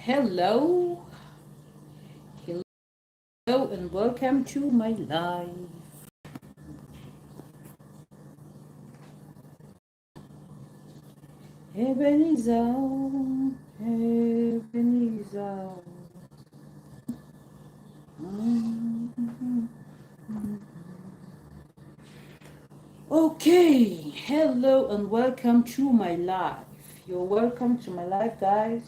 Hello, hello, and welcome to my live. Ebenezer, Ebenezer. Okay, hello, and welcome to my live. You're welcome to my live, guys.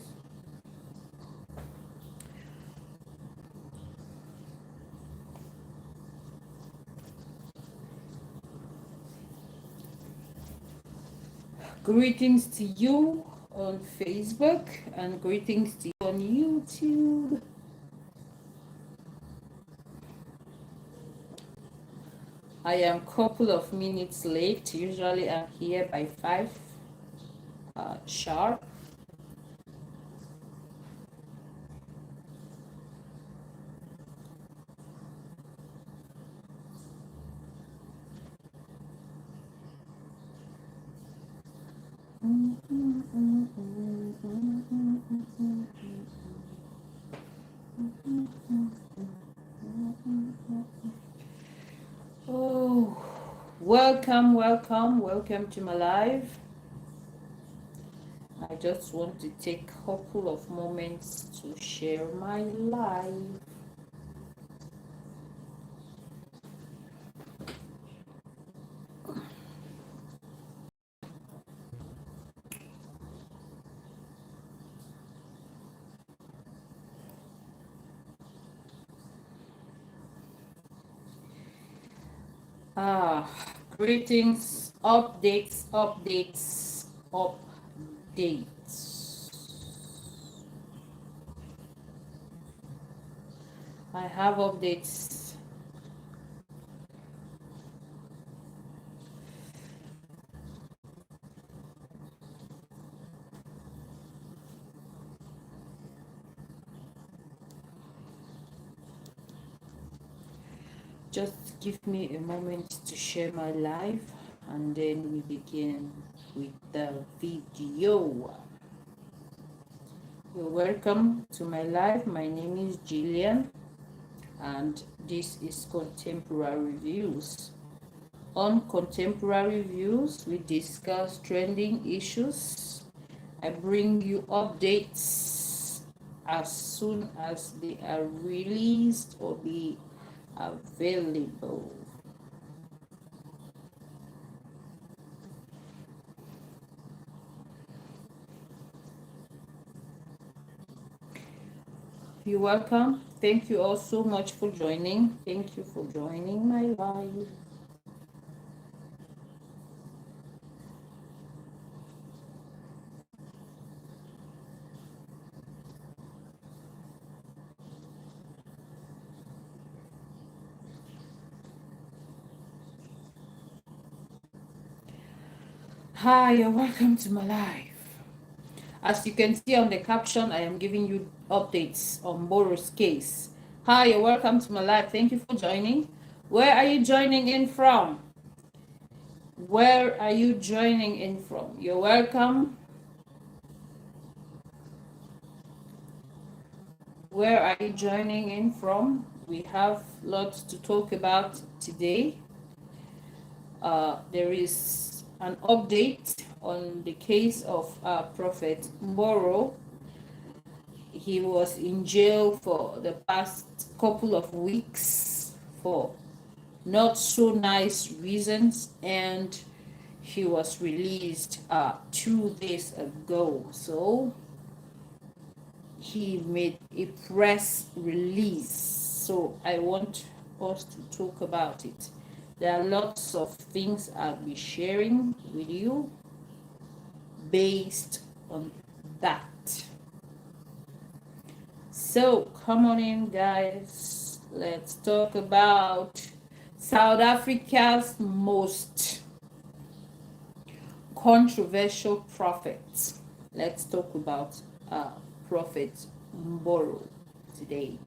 Greetings to you on Facebook and greetings to you on YouTube. I am a couple of minutes late. Usually I'm here by 5 sharp. Oh, welcome to my live. I just want to take a couple of moments to share my life. Ah, greetings, updates. I have updates. Just give me a moment to share my life and then we begin with the video. You're welcome to my life. My name is Jillian and this is Contemporary Views. On Contemporary Views, we discuss trending issues. I bring you updates as soon as they are released or be available. You're welcome. Thank you all so much for joining. Thank you for joining my live. Hi, and welcome to my live. As you can see on the caption, I am giving you updates on Mboro's case. Hi, you're welcome to my live. Thank you for joining. Where are you joining in from? Where are you joining in from? You're welcome. Where are you joining in from? We have lots to talk about today. There is an update on the case of Prophet Mboro. He was in jail for the past couple of weeks for not so nice reasons, and he was released 2 days ago. So he made a press release. So I want us to talk about it. There are lots of things I'll be sharing with you based on that. So come on in, guys. Let's talk about South Africa's most controversial prophet. Let's talk about Prophet Mboro today.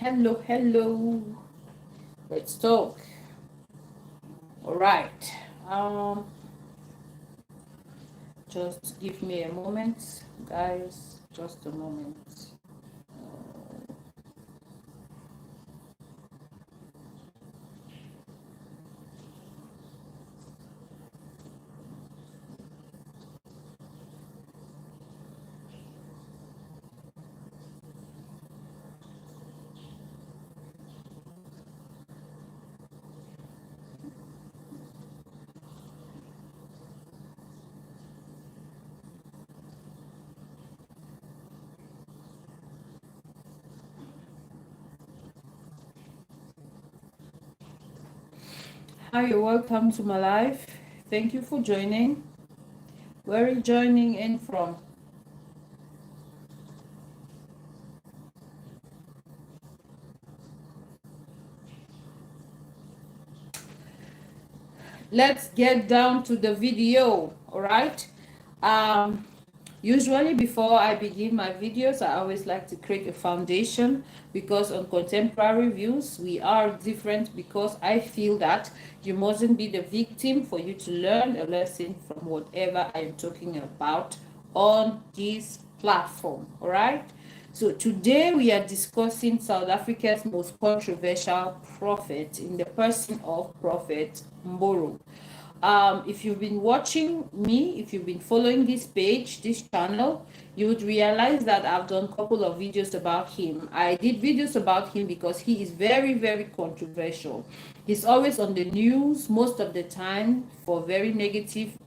Hello, hello. Let's talk. All right. Um, just give me a moment, guys. Just a moment. Hi, you're welcome to my life. Thank you for joining. Where are you joining in from? Let's get down to the video. All right. Um, Usually, before I begin my videos, I always like to create a foundation because on contemporary views, we are different because I feel that you mustn't be the victim for you to learn a lesson from whatever I am talking about on this platform. All right. So today we are discussing South Africa's most controversial prophet in the person of Prophet Mboro. If you've been watching me, if you've been following this page, this channel, you would realize that I've done a couple of videos about him. I did videos about him because he is very, very controversial. He's always on the news most of the time for very negative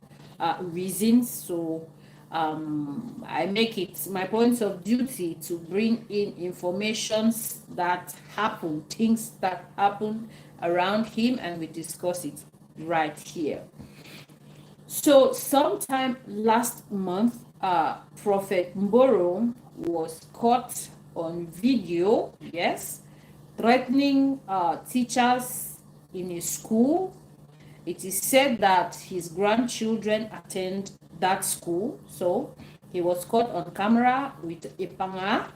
reasons. So I make it my point of duty to bring in informations that happen, things that happen around him, and we discuss it right here. So sometime last month, Prophet Mboro was caught on video, yes, threatening teachers in a school. It is said that his grandchildren attend that school, so he was caught on camera with a panga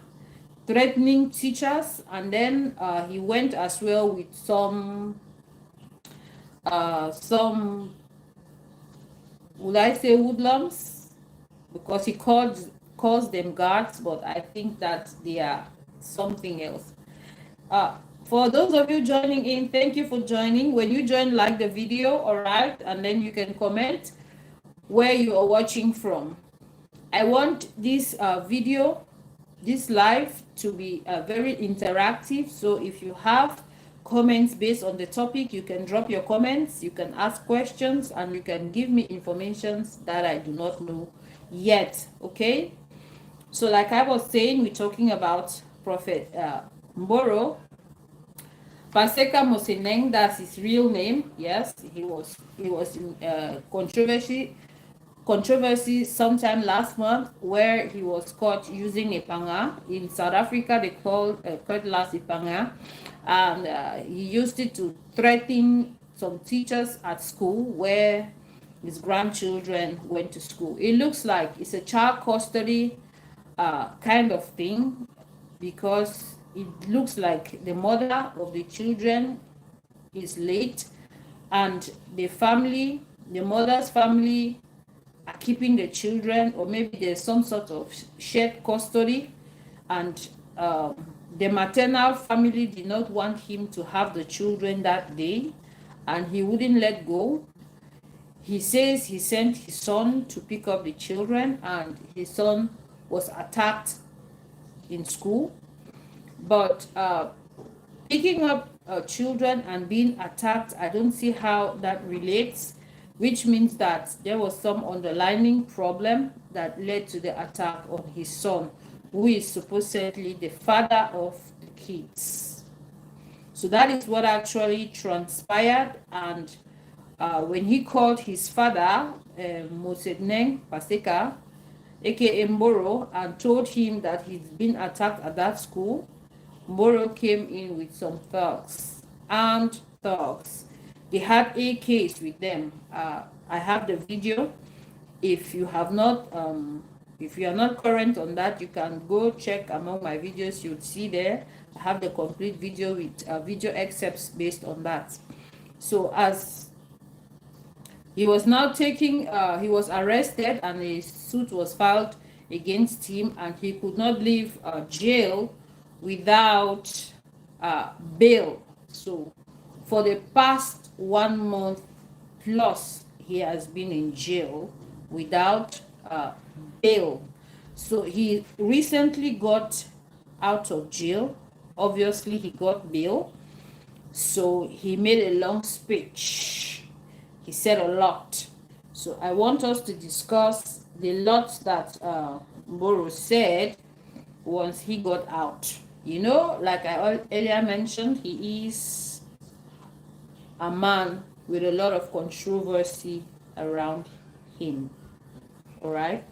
threatening teachers, and then he went as well with some, would I say, hoodlums, because he calls them guards, but I think that they are something else. uh for those of you joining in, thank you for joining. When you join, like the video, all right, and then you can comment where you are watching from. I want this video, this live, to be very interactive. So if you have comments based on the topic, you can drop your comments, you can ask questions, and you can give me information that I do not know yet. Okay. So like I was saying, we're talking about Prophet Mboro. Paseka Moseneng, that's his real name. Yes, he was in controversy sometime last month where he was caught using a panga. In South Africa, they call cutlass a panga, and he used it to threaten some teachers at school where his grandchildren went to school. It looks like it's a child custody kind of thing, because it looks like the mother of the children is late, and the mother's family are keeping the children, or maybe there's some sort of shared custody, and the maternal family did not want him to have the children that day, and he wouldn't let go. He says he sent his son to pick up the children, and his son was attacked in school. But picking up children and being attacked, I don't see how that relates, which means that there was some underlying problem that led to the attack on his son, who is supposedly the father of the kids. So that is what actually transpired. And when he called his father, Mosedneng Paseka, aka Mboro, and told him that he's been attacked at that school, Mboro came in with some thugs, armed thugs. They had AKs with them. I have the video. If you have not If you are not current on that, you can go check among my videos. You'll see there I have the complete video with video excerpts based on that. So as he was now taking he was arrested and a suit was filed against him, and he could not leave jail without bail. So for the past 1 month plus he has been in jail without bail. So he recently got out of jail. Obviously he got bail, so he made a long speech. He said a lot. So I want us to discuss the lot that Mboro said once he got out. You know, like I earlier mentioned, he is a man with a lot of controversy around him. All right.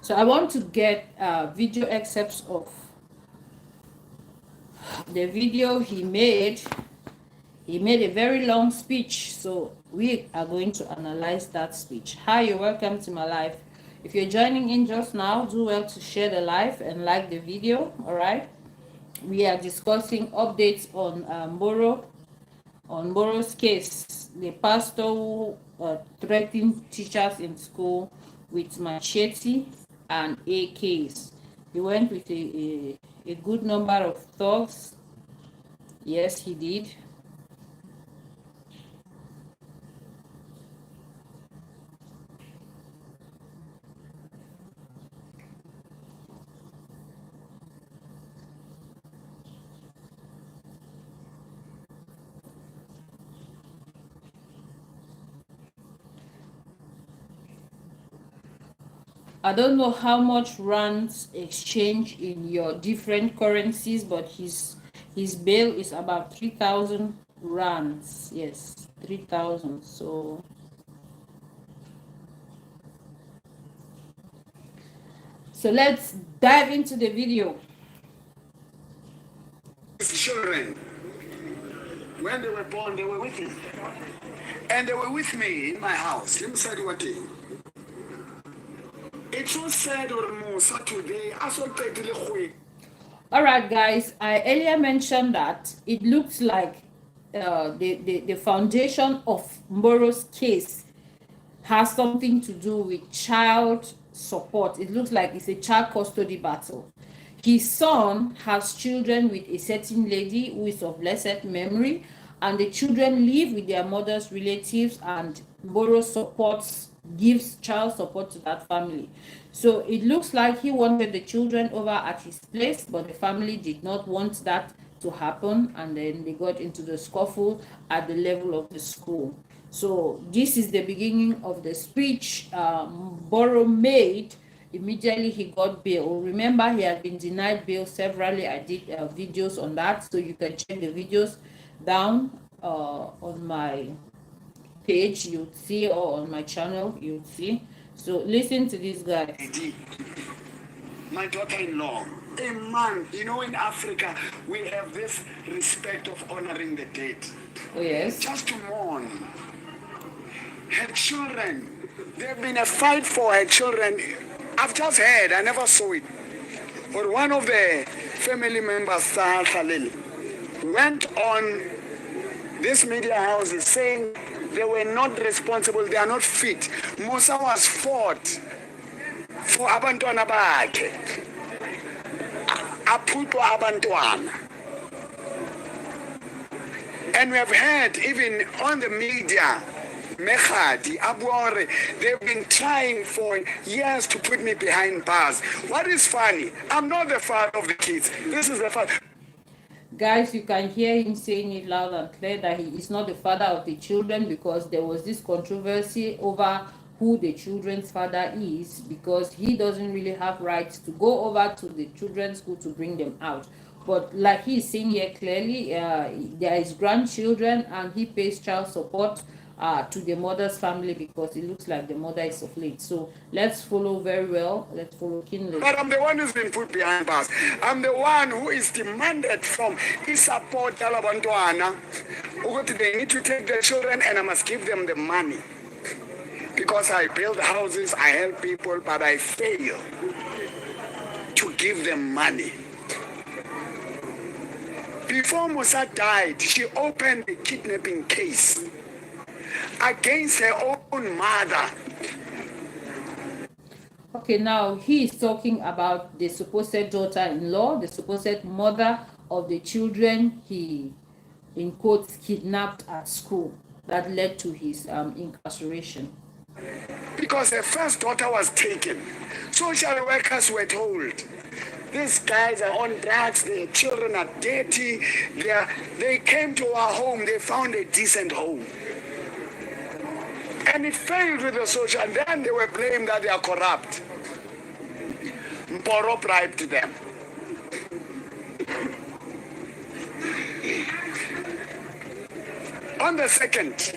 So I want to get video excerpts of the video he made. He made a very long speech, so we are going to analyze that speech. Hi, you're welcome to my live. If you're joining in just now, do well to share the live and like the video. All right. We are discussing updates on Mboro, on Mboro's case, the pastor who threatened teachers in school with machete and AKs. He went with a good number of thugs. Yes, he did. I don't know how much rands exchange in your different currencies, but his bail is about 3,000 rands. Yes, 3,000. So let's dive into the video. Children, when they were born, they were with me, and they were with me in my house. Let me say what thing. It was said on Saturday. All right, guys. I earlier mentioned that it looks like the foundation of Mboro's case has something to do with child support. It looks like it's a child custody battle. His son has children with a certain lady who is of blessed memory, and the children live with their mother's relatives, and Mboro gives child support to that family. So it looks like he wanted the children over at his place, but the family did not want that to happen, and then they got into the scuffle at the level of the school. So this is the beginning of the speech Mboro made immediately he got bail. Remember, he had been denied bail severally. I did videos on that, so you can check the videos down on my page, you'll see, or on my channel, you'll see. So listen to this guy. My daughter-in-law, a man, you know, in Africa, we have this respect of honoring the dead. Oh, yes. Just to mourn. Her children, there's been a fight for her children. I've just heard, I never saw it. But one of the family members, Khalil, went on this media houses saying they were not responsible, they are not fit. Musa was fought for abantwana bakhe. Aphuthwa abantwana. And we have heard even on the media, Mechadi, Abuore, they've been trying for years to put me behind bars. What is funny? I'm not the father of the kids. This is the father. Guys, you can hear him saying it loud and clear that he is not the father of the children, because there was this controversy over who the children's father is, because he doesn't really have rights to go over to the children's school to bring them out. But like he is saying here clearly, there is grandchildren, and he pays child support to the mother's family, because it looks like the mother is of late. So let's follow very well. Let's follow keenly. But I'm the one who's been put behind bars. I'm the one who is demanded from his support Talabantwana. They need to take their children, and I must give them the money. because I build houses, I help people, but I fail to give them money. Before Musa died, she opened a kidnapping case against her own mother. Okay, now he is talking about the supposed daughter-in-law, the supposed mother of the children he, in quotes, kidnapped at school that led to his incarceration. Because her first daughter was taken. Social workers were told, these guys are on drugs, their children are dirty. They came to our home, they found a decent home. And it failed with the social, and then they were blamed that they are corrupt. Mboro bribed them. On the second,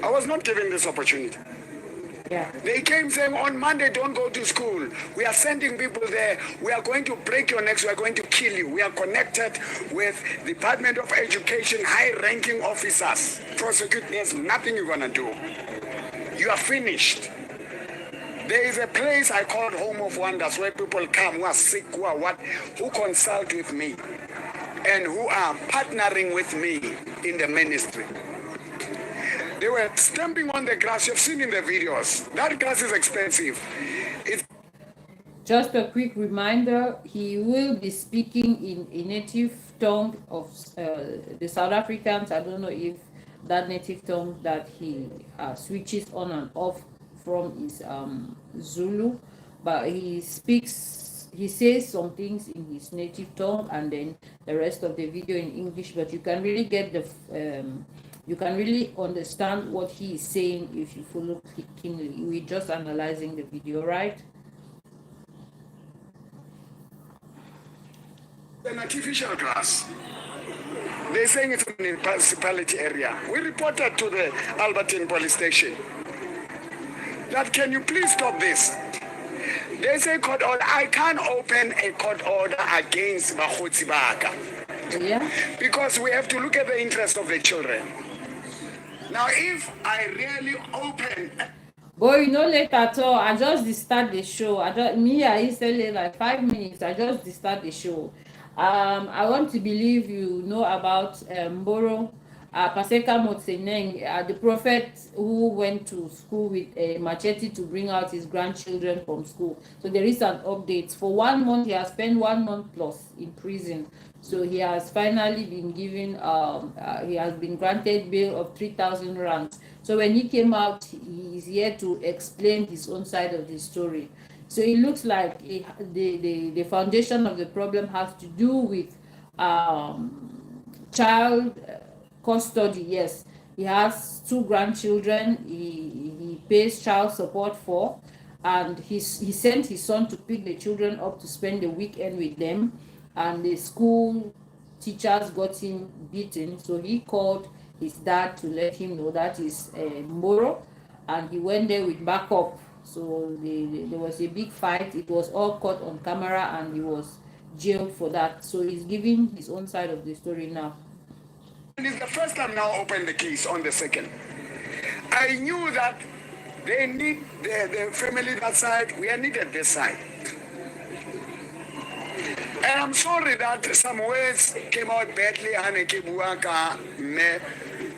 I was not given this opportunity. Yeah. They came saying, on Monday, don't go to school. We are sending people there. We are going to break your necks. We are going to kill you. We are connected with Department of Education, high-ranking officers. Prosecute, there's nothing you're going to do. You are finished. There is a place I call Home of Wonders where people come who are sick, who consult with me and who are partnering with me in the ministry. They were stamping on the grass. You've seen in the videos. That grass is expensive. It's Just a quick reminder, he will be speaking in a native tongue of the South Africans. I don't know if that native tongue that he switches on and off from is Zulu, but he says some things in his native tongue and then the rest of the video in English, but you can really get you can really understand what he is saying if you follow keenly. We're just analyzing the video, right? an artificial grass. They're saying it's in a municipality area. We reported to the Albertine police station that can you please stop this? They say court order. I can't open a court order against Bakgotsi Baka. Yeah. Because we have to look at the interest of the children. Now, if I really open... Boy, you know, late at all. I just start the show. I instantly like 5 minutes. I just start the show. I want to believe you know about Mboro, Paseka Motseneng, the prophet who went to school with a machete to bring out his grandchildren from school. So there is an update. For 1 month, he has spent 1 month plus in prison. So he has finally been given, he has been granted bail of 3,000 rands. So when he came out, he is here to explain his own side of the story. So it looks like the foundation of the problem has to do with child custody. Yes, he has 2 grandchildren he pays child support for, and he sent his son to pick the children up to spend the weekend with them, and the school teachers got him beaten. So he called his dad to let him know that is Mboro, and he went there with backup. So there was a big fight. It was all caught on camera, and he was jailed for that. So he's giving his own side of the story now. And it's the first time now open the case on the second. I knew that they need the family that side. We are needed this side. And I'm sorry that some words came out badly.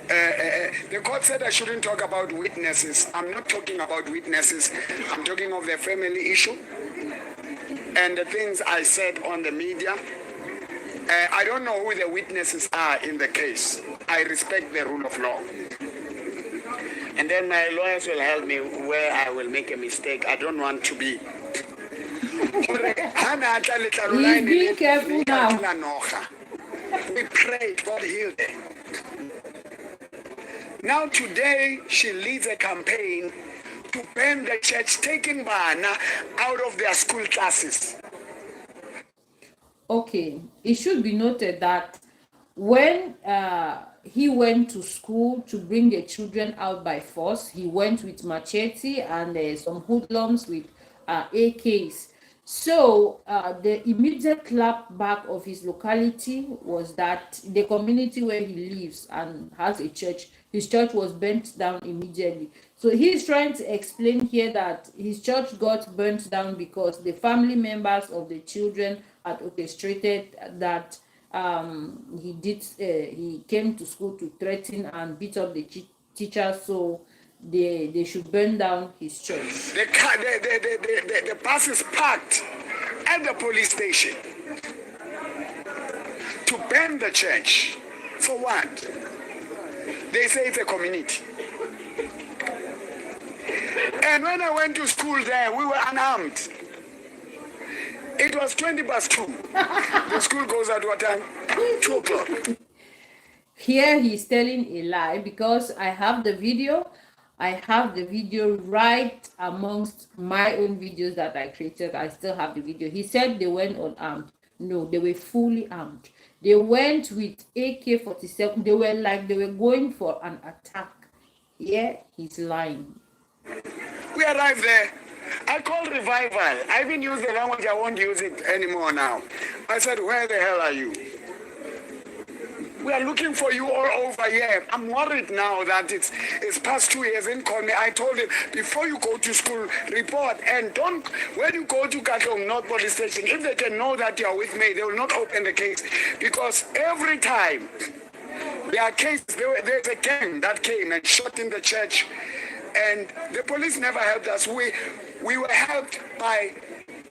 The court said I shouldn't talk about witnesses. I'm not talking about witnesses. I'm talking of the family issue and the things I said on the media. I don't know who the witnesses are in the case. I respect the rule of law. And then my lawyers will help me where I will make a mistake. I don't want to be. He's being careful now. We prayed, God healed her. Now today, she leads a campaign to ban the church taking Bana out of their school classes. Okay, it should be noted that when he went to school to bring the children out by force, he went with machete and some hoodlums with AKs. So the immediate clap back of his locality was that the community where he lives and has a church, his church was burnt down immediately. So he's trying to explain here that his church got burnt down because the family members of the children had orchestrated that. He came to school to threaten and beat up the teachers, so they should burn down his church. The bus is parked at the police station to burn the church. For what? They say it's a community. And when I went to school there, we were unarmed. It was 2:20. The school goes at what time? 2 o'clock. Here he's telling a lie because I have the video. I have the video right amongst my own videos that I created. I still have the video. He said they went unarmed. No, they were fully armed. They went with AK-47. They were going for an attack. Yeah, he's lying. We arrived there. I called revival. I even used the language, I won't use it anymore now. I said, where the hell are you? We are looking for you all over here. I'm worried now that it's past 2 years. Didn't call me. I told him, before you go to school, report. And don't, when you go to Katong North Police Station, if they can know that you are with me, they will not open the case. Because every time there are cases, there's a gang that came and shot in the church. And the police never helped us. We were helped by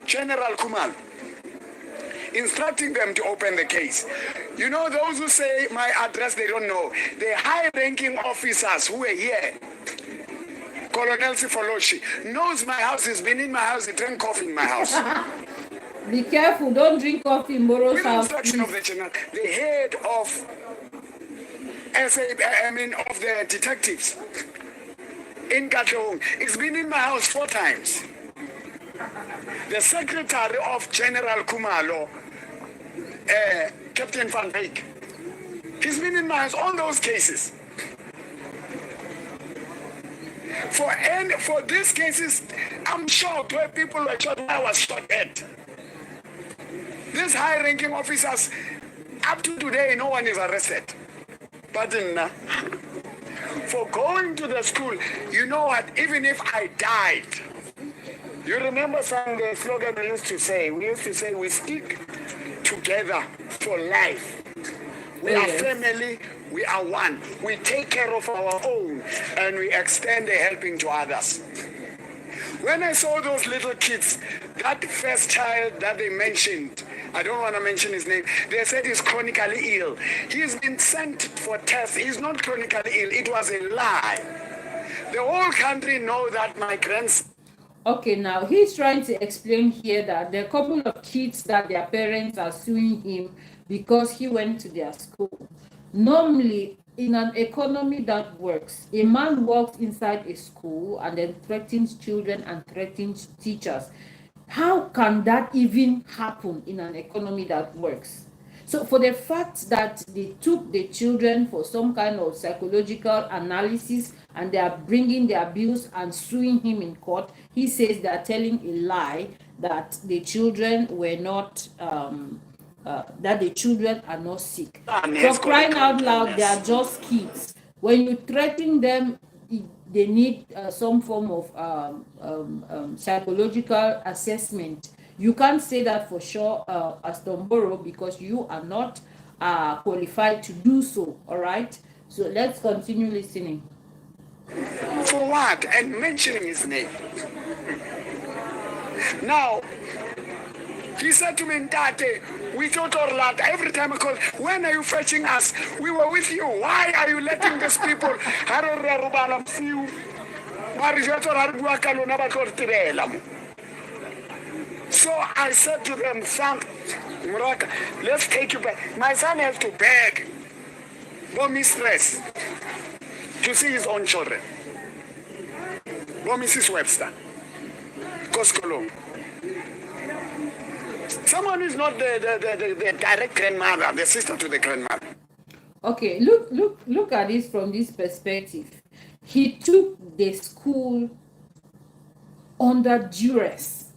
General Kumal, instructing them to open the case. You know, those who say my address, they don't know. The high-ranking officers who were here, Colonel Sifoloshi, knows my house. He's been in my house. He drank coffee in my house. Be careful. Don't drink coffee in Mboro's house. With instruction of the general, the head of of the detectives in Katong, he's been in my house 4 times. The secretary of General Kumalo, Captain Van Beek, he's been in my house, all those cases. For these cases, I'm shocked where people were shot. I was shot at. These high-ranking officers, up to today, no one is arrested. But for going to the school, you know what? Even if I died, you remember the slogan we used to say? We used to say, we stick together for life. We are family, we are one. We take care of our own and we extend a helping to others. When I saw those little kids, that first child that they mentioned, I don't want to mention his name, they said he's chronically ill. He's been sent for tests. He's not chronically ill. It was a lie. The whole country know that my grandson. Okay, now he's trying to explain here that there are a couple of kids that their parents are suing him because he went to their school. Normally, in an economy that works, a man walks inside a school and then threatens children and threatens teachers. How can that even happen in an economy that works? So for the fact that they took the children for some kind of psychological analysis and they are bringing their bills and suing him in court, he says they are telling a lie that the children were not that the children are not sick. For crying out loud, they are just kids. When you threaten them, they need some form of psychological assessment. You can't say that for sure as Mboro because you are not qualified to do so. All right. So let's continue listening. For what? And mentioning his name. Now, he said to me, Ntate, we thought all that. Every time I call, when are you fetching us? We were with you. Why are you letting these people? So I said to them, son, Muraka, let's take you back. My son has to beg for mistress to see his own children. Go Mrs. Webster. Koskolong. Someone who is not the direct grandmother, the sister to the grandmother. Okay, look at this from this perspective. He took the school under duress.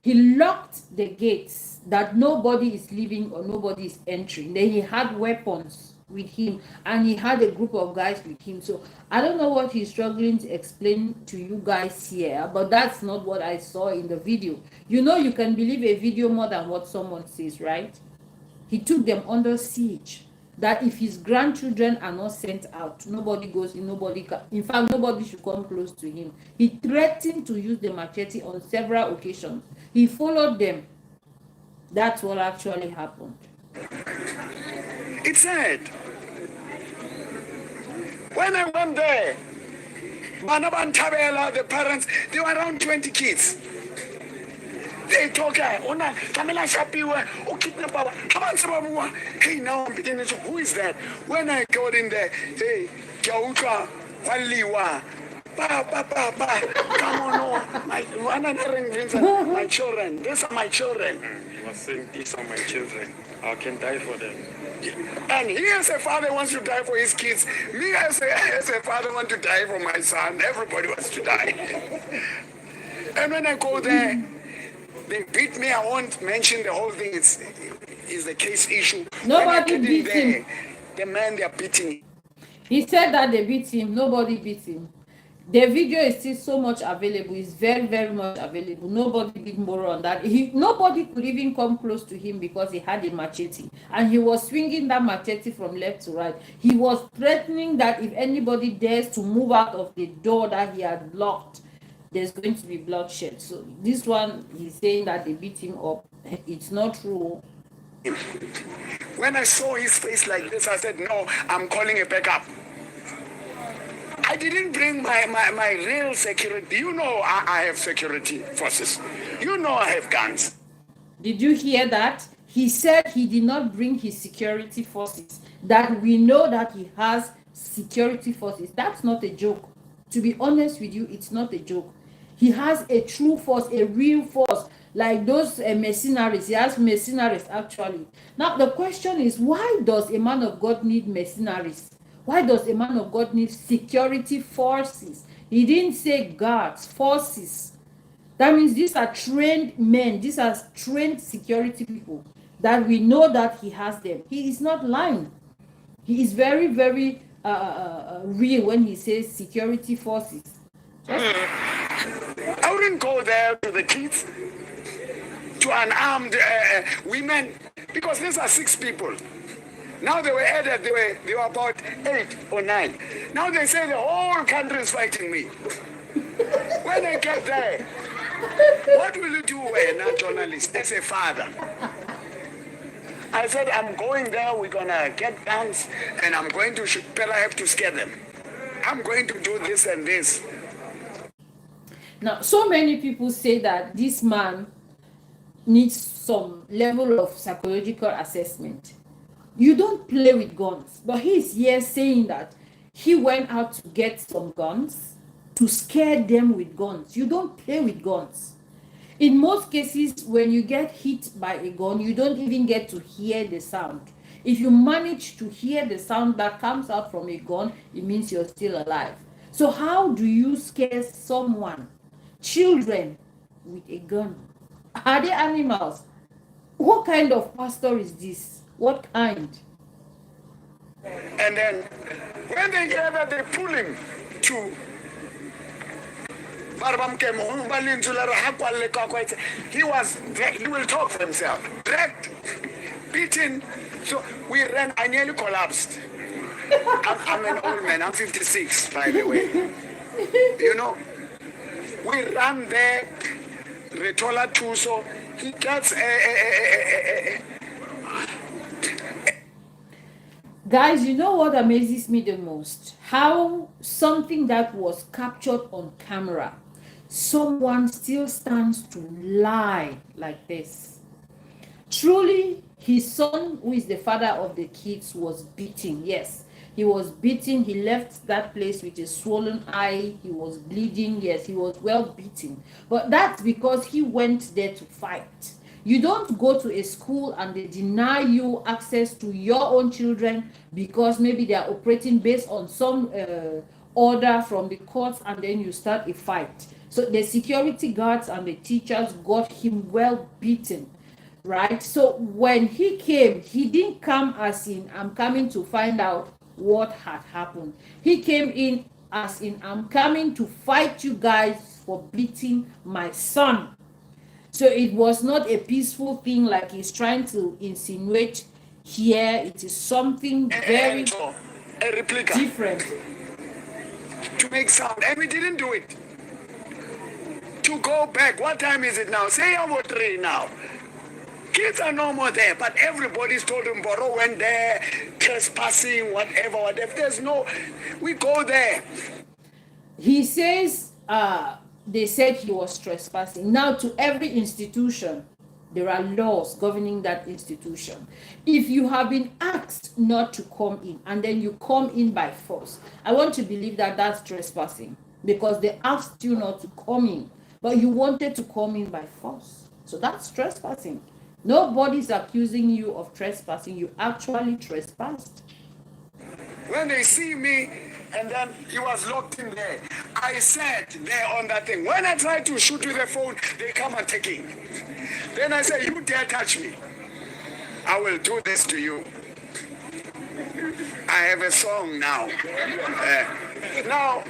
He locked the gates that nobody is leaving or nobody is entering. Then he had weapons with him and he had a group of guys with him. So I don't know what he's struggling to explain to you guys here, but that's not what I saw in the video. You know, you can believe a video more than what someone says, right? He took them under siege, that if his grandchildren are not sent out, nobody goes in, in fact, nobody should come close to him. He threatened to use the machete on several occasions. He followed them. That's what actually happened. It's sad. When I went there, the parents, they were around 20 kids. They talk, Kamila Shapiwa, hey, now I'm beginning to, who is that? When I got in there, hey, Jauka, Waliwa, come on, my children, these are my children. You are saying these are my children. I can die for them. And he as a father wants to die for his kids. Me as a father want to die for my son. Everybody wants to die. And when I go there, they beat me. I won't mention the whole thing. It's the case issue. Nobody beat him. The man they are beating. He said that they beat him. Nobody beat him. The video is still so much available. It's very, very much available. Nobody beat Mboro on that. Nobody could even come close to him because he had a machete. And he was swinging that machete from left to right. He was threatening that if anybody dares to move out of the door that he had locked, there's going to be bloodshed. So this one, he's saying that they beat him up. It's not true. When I saw his face like this, I said, no, I'm calling a backup. I didn't bring my real security. You know I have security forces. You know I have guns. Did you hear that? He said he did not bring his security forces. That we know that he has security forces. That's not a joke. To be honest with you, it's not a joke. He has a true force, a real force, like those mercenaries. He has mercenaries actually. Now the question is, why does a man of God need mercenaries? Why does a man of God need security forces? He didn't say guards, forces. That means these are trained men. These are trained security people that we know that he has them. He is not lying. He is very, very real when he says security forces. I wouldn't go there to the kids, to unarmed women, because these are 6 people. Now they were added, they were about 8 or 9. Now they say the whole country is fighting me. When I get there, what will you do when a journalist, as a father? I said, I'm going there, we're going to get guns, and I'm going to but I have to scare them. I'm going to do this and this. Now, so many people say that this man needs some level of psychological assessment. You don't play with guns, but he's here saying that he went out to get some guns to scare them with guns. You don't play with guns. In most cases, when you get hit by a gun, you don't even get to hear the sound. If you manage to hear the sound that comes out from a gun, it means you're still alive. So how do you scare someone, children, with a gun? Are they animals? What kind of pastor is this? What kind? And then when they get that, they pull him to he will talk for himself. Dragged, beaten. So we ran. I nearly collapsed. I'm an old man. I'm 56, by the way. You know, we ran there. Retola Tuso. He gets Guys, you know what amazes me the most? How something that was captured on camera, someone still stands to lie like this. Truly, his son, who is the father of the kids, was beaten. Yes, he was beaten. He left that place with a swollen eye. He was bleeding. Yes, he was well beaten. But that's because he went there to fight. You don't go to a school and they deny you access to your own children because maybe they are operating based on some order from the courts, and then you start a fight. So the security guards and the teachers got him well beaten, right? So when he came, he didn't come as in, I'm coming to find out what had happened. He came in as in, I'm coming to fight you guys for beating my son. So it was not a peaceful thing like he's trying to insinuate here. It is something very a replica different. to make sound, and we didn't do it. To go back, what time is it now? Say over 3 now. Kids are no more there, but everybody's told him Mboro went there, trespassing, whatever. There's no, we go there. He says they said he was trespassing. Now, to every institution, there are laws governing that institution. If you have been asked not to come in and then you come in by force, I want to believe that that's trespassing, because they asked you not to come in, but you wanted to come in by force. So that's trespassing. Nobody's accusing you of trespassing. You actually trespassed. When they see me, and then he was locked in there, I sat there on that thing. When I tried to shoot with the phone, they come and take it. Then I said, you dare touch me, I will do this to you. I have a song now. Now,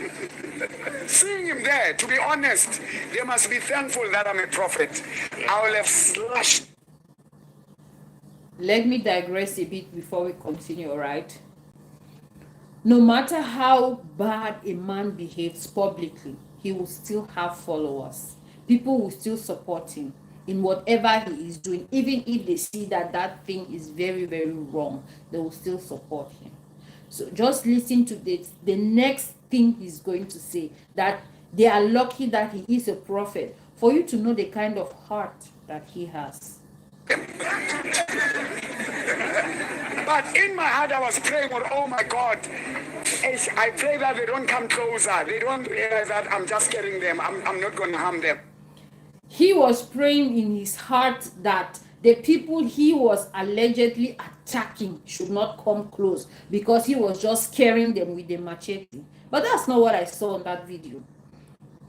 seeing him there, to be honest, they must be thankful that I'm a prophet. I will have slashed. Let me digress a bit before we continue, all right? No matter how bad a man behaves publicly, he will still have followers. People will still support him in whatever he is doing. Even if they see that that thing is very, very wrong, they will still support him. So just listen to this. The next thing he's going to say, that they are lucky that he is a prophet, for you to know the kind of heart that he has. But in my heart, I was praying, oh my God, I pray that they don't come closer. They don't realize that I'm just scaring them. I'm not going to harm them. He was praying in his heart that the people he was allegedly attacking should not come close, because he was just scaring them with the machete. But that's not what I saw in that video.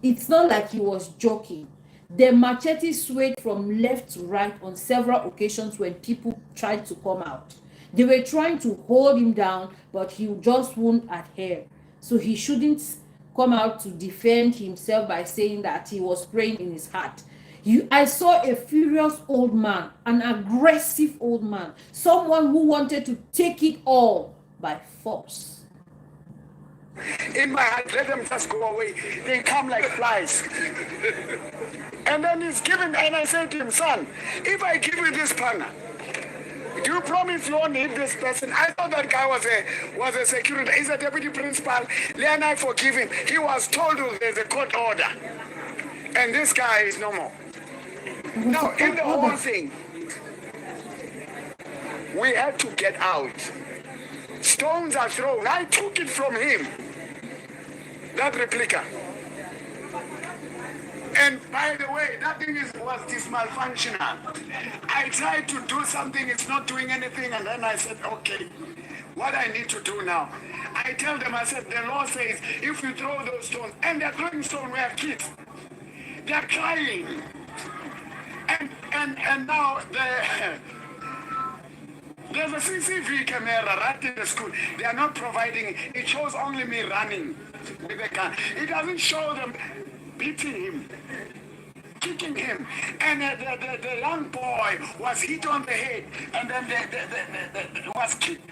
It's not like he was joking. The machete swayed from left to right on several occasions when people tried to come out. They were trying to hold him down, but he just wouldn't adhere. So he shouldn't come out to defend himself by saying that he was praying in his heart. I saw a furious old man, an aggressive old man, someone who wanted to take it all by force. In my heart, let them just go away. They come like flies. And then he's given, and I said to him, son, if I give you this partner, do you promise you won't hit this person? I thought that guy was a security. He's a deputy principal. Then I forgive him. He was told there's a court order. And this guy is no more. Now, in the whole thing, we had to get out. Stones are thrown. I took it from him. That replica. And by the way, that thing was malfunctional. I tried to do something, it's not doing anything, and then I said, okay, what I need to do now? I tell them, I said, the law says, if you throw those stones, and they're throwing stones where kids, they're crying. And now there's a CCTV camera right in the school. They are not providing, it shows only me running with a gun. It doesn't show them beating him, kicking him. And the young boy was hit on the head, and then the was kicked.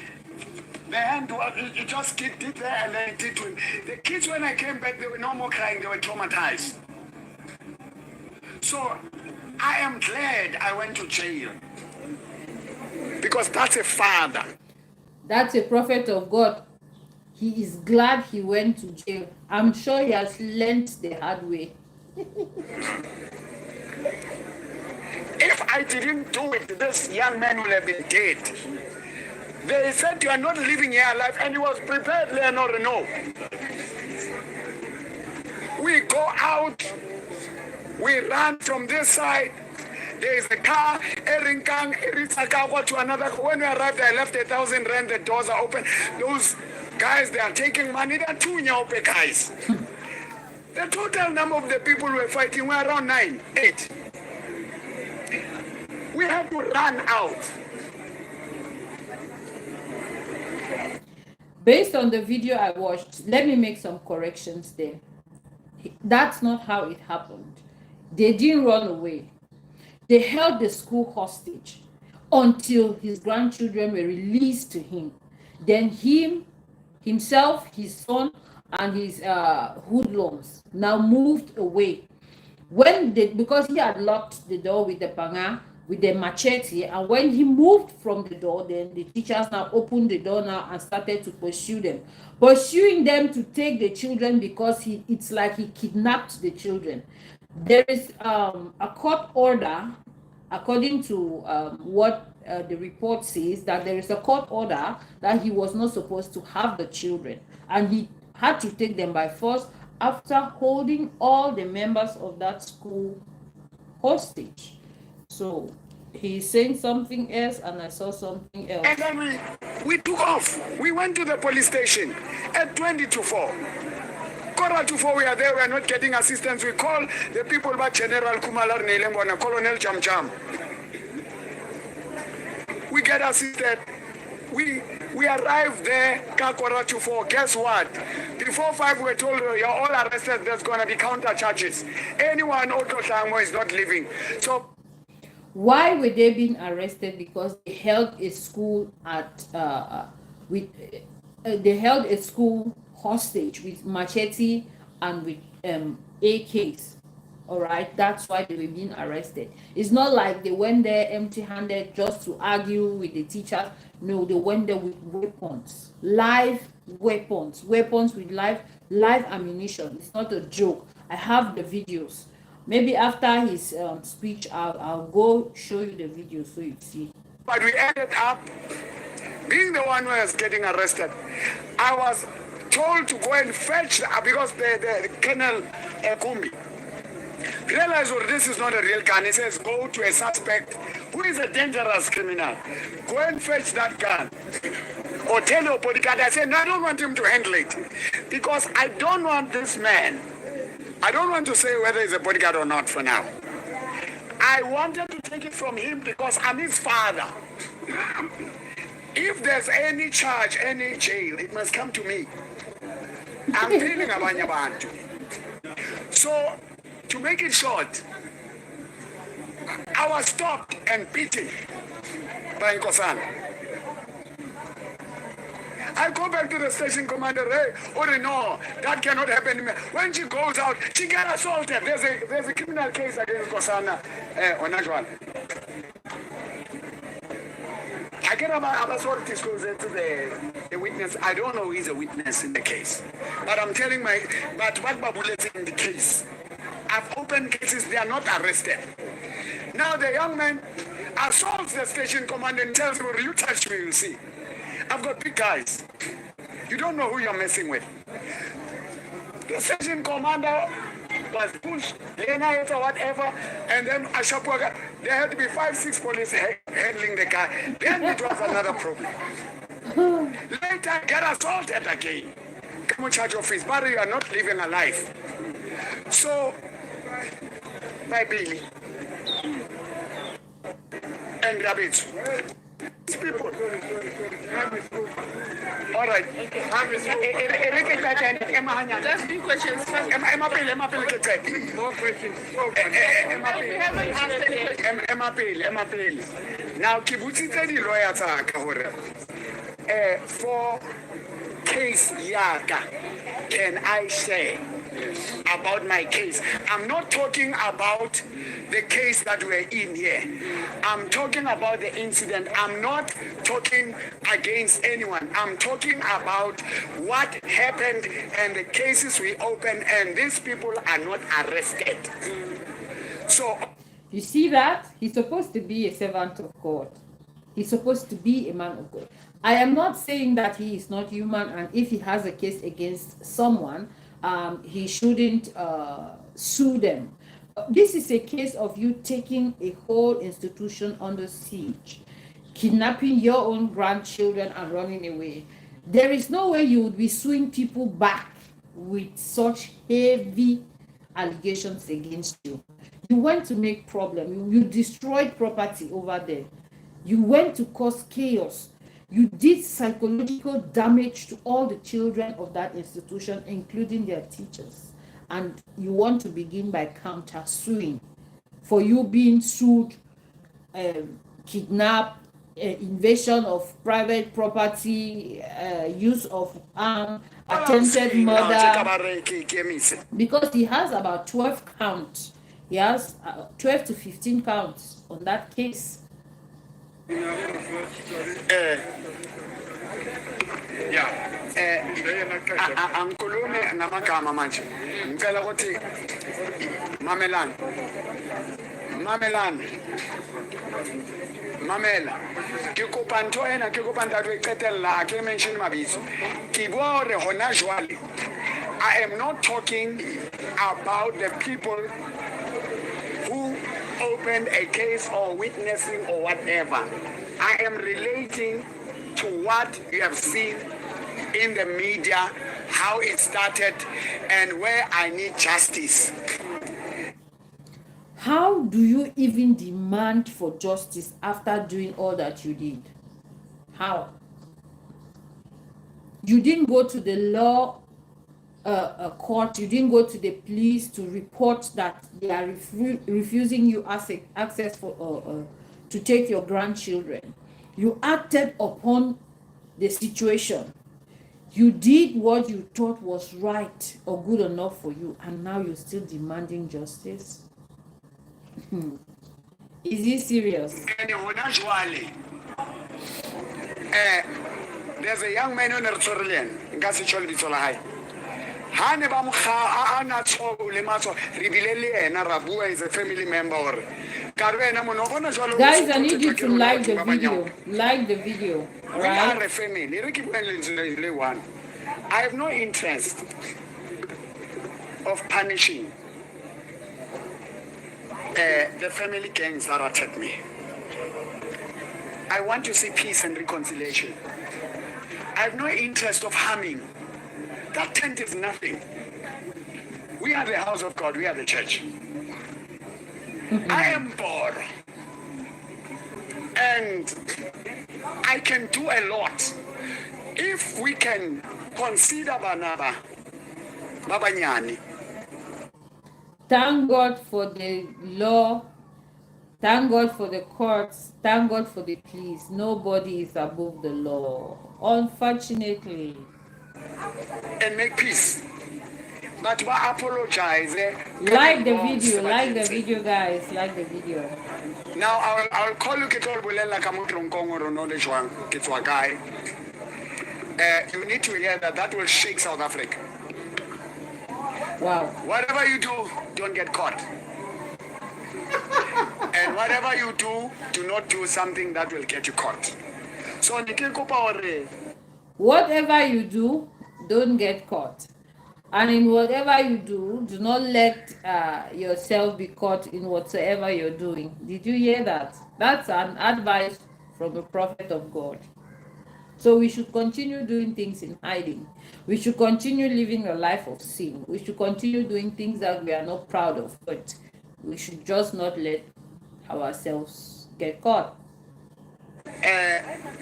The hand, it just kicked it there, and then it did to him. The kids, when I came back, they were no more crying, they were traumatized. So I am glad I went to jail, because that's a father. That's a prophet of God. He is glad he went to jail. I'm sure he has learned the hard way. If I didn't do it, this young man would have been dead. They said you are not living here alive, and he was prepared, Leonor, no. We go out, we run from this side. There is a car, to another. When we arrived, I left 1,000 rand, the doors are open. Those guys, they are taking money, they are 2 nyaope guys. The total number of the people who were fighting were around 9, 8. We had to run out. Based on the video I watched, let me make some corrections there. That's not how it happened. They didn't run away. They held the school hostage until his grandchildren were released to him. Then himself, his son, and his hoodlums now moved away. Because he had locked the door with the panga, with the machete, and when he moved from the door, then the teachers now opened the door now and started to pursuing them to take the children, because it's like he kidnapped the children. There is a court order, according to what the report says, that there is a court order that he was not supposed to have the children, and he had to take them by force after holding all the members of that school hostage. So he's saying something else, and I saw something else. And then we took off. We went to the police station at 20 to 4. Quarter to 4, we are there, we are not getting assistance. We call the people by General Kumalar Nelembona, Colonel Cham Cham. We get assisted. We arrived there, quarter to 4. Guess what? Before 5, we were told, you're all arrested, there's going to be counter charges. Anyone Otoshango is not leaving. So why were they being arrested? Because they held a school they held a school hostage with machete and with AKs. All right, that's why they were being arrested. It's not like they went there empty-handed just to argue with the teachers. No, they went there with weapons, live weapons with live ammunition. It's not a joke. I have the videos. Maybe after his speech, I'll go show you the video so you see. But we ended up being the one who was getting arrested. I was told to go and fetch, because the Colonel Kumbi realized, well, this is not a real gun. He says, go to a suspect who is a dangerous criminal. Go and fetch that gun. Or tell your bodyguard. I said, no, I don't want him to handle it. Because I don't want this man. I don't want to say whether he's a bodyguard or not for now. I wanted to take it from him because I'm his father. If there's any charge, any jail, it must come to me. I'm feeling abanye bantu. So, to make it short, I was stopped and beaten by Nkosana. I go back to the station commander, hey, oh no, that cannot happen. When she goes out, she got assaulted. There's a criminal case against Nkosana Onajwan. I get about sort disclose to the witness. I don't know who is a witness in the case. But I'm telling but what Babule is in the case. I've opened cases, they are not arrested. Now the young man assaults the station commander and tells me, you touch me, you'll see. I've got big guys. You don't know who you're messing with. The station commander was pushed, or whatever, and then Ashapwaga, there had to be 5-6 police handling the car. Then it was another problem. Later, I get assaulted again. Come on, charge office, but you are not living a life. So, my Billy and rabbits. People. All right. Just few questions first. More questions. Now, Kibuti the lawyers are for case Yaga, can I say about my case? I'm not talking about the case that we're in here. I'm talking about the incident. I'm not talking against anyone. I'm talking about what happened and the cases we opened, and these people are not arrested. So you see that? He's supposed to be a servant of God. He's supposed to be a man of God. I am not saying that he is not human, and if he has a case against someone, he shouldn't sue them. This is a case of you taking a whole institution under siege, kidnapping your own grandchildren and running away. There is no way you would be suing people back with such heavy allegations against you. You went to make problem. You destroyed property over there. You went to cause chaos. You did psychological damage to all the children of that institution, including their teachers. And you want to begin by counter suing for you being sued, kidnap, invasion of private property, use of arm, attempted murder, because he has about 12 counts. He has 12 to 15 counts on that case. Angikhulume ngamagama manje. Ngicela ukuthi mamelani. Mamela. Ke kopa ntho ena ke kopa ntate o qetella ke mention mabitso. Ke bua hore hona jwale I am not talking about the people who opened a case or witnessing or whatever. I am relating to what you have seen in the media, how it started, and where I need justice. How do you even demand for justice after doing all that you did? How? You didn't go to the law court, you didn't go to the police to report that they are refusing you access for to take your grandchildren. You acted upon the situation. You did what you thought was right or good enough for you, and now you're still demanding justice. Is he serious? There's a young man in Australian, Gassichol Bitolahai. Hanebam Kha Anato Lemato, Ribilele and Arabua is a family member. Guys, I need you to like the video. Like the video. We are a family. I have no interest of punishing the family gangs that attack me. I want to see peace and reconciliation. I have no interest of harming. That tent is nothing. We are the house of God. We are the church. I am Mboro. And I can do a lot. If we can consider Banaba, Babanyani. Thank God for the law. Thank God for the courts. Thank God for the police. Nobody is above the law, unfortunately. And make peace. But we apologize. Like the video. Like the video, guys. Like the video. Now I'll call you Kitol Bulela Kamutrunkongo Ronode Juan Kitwagai. You need to hear that will shake South Africa. Wow. Whatever you do, don't get caught. And whatever you do not do something that will get you caught. So whatever you do, don't get caught. And in whatever you do not let yourself be caught in whatsoever you're doing. Did you hear that? That's an advice from a prophet of God. So we should continue doing things in hiding. We should continue living a life of sin. We should continue doing things that we are not proud of, but we should just not let ourselves get caught.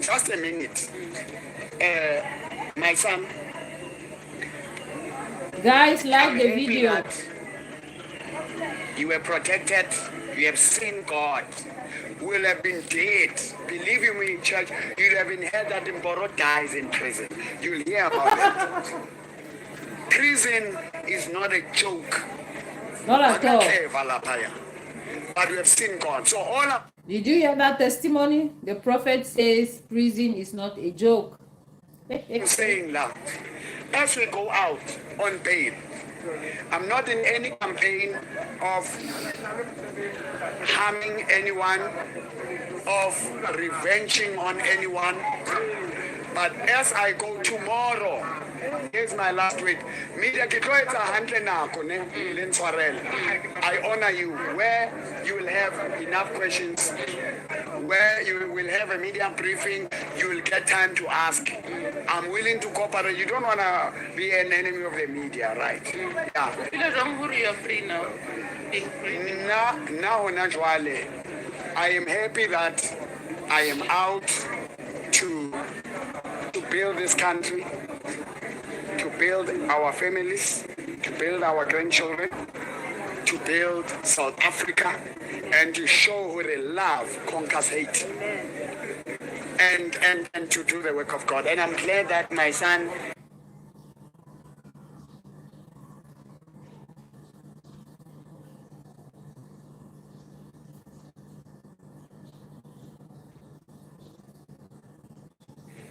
Just a minute. My son. Guys, like the video. You were protected. You have seen God. You will have been dead. Believe you me, church, you'll have been heard that Mboro dies in prison. You'll hear about it. Prison is not a joke. Not at all. But we have seen God. So all of... Did you hear that testimony? The prophet says prison is not a joke. I'm saying that as we go out on bail, I'm not in any campaign of harming anyone, of revenging on anyone. But as I go tomorrow, here's my last tweet. Media I honor you where you will have enough questions, where you will have a media briefing, you will get time to ask. I'm willing to cooperate. You don't want to be an enemy of the media, right? Yeah. You are free now. Being free. Now, I am happy that I am out to build this country, to build our families, to build our grandchildren, to build South Africa, and to show where love conquers hate. And to do the work of God. And I'm glad that my son